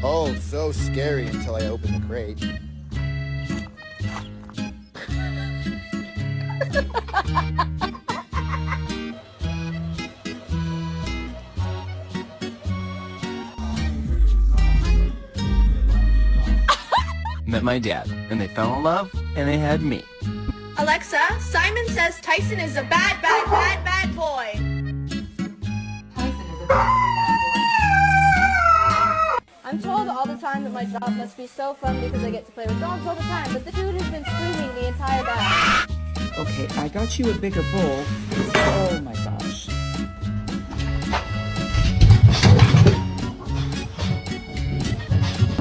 Oh, so scary until I opened the crate. Met my dad, and they fell in love, and they had me. Alexa, Simon says Tyson is a bad boy. I'm told all the time that my job must be so fun because I get to play with dogs all the time, but the dude has been screaming the entire day. Okay, I got you a bigger bowl. Oh my gosh.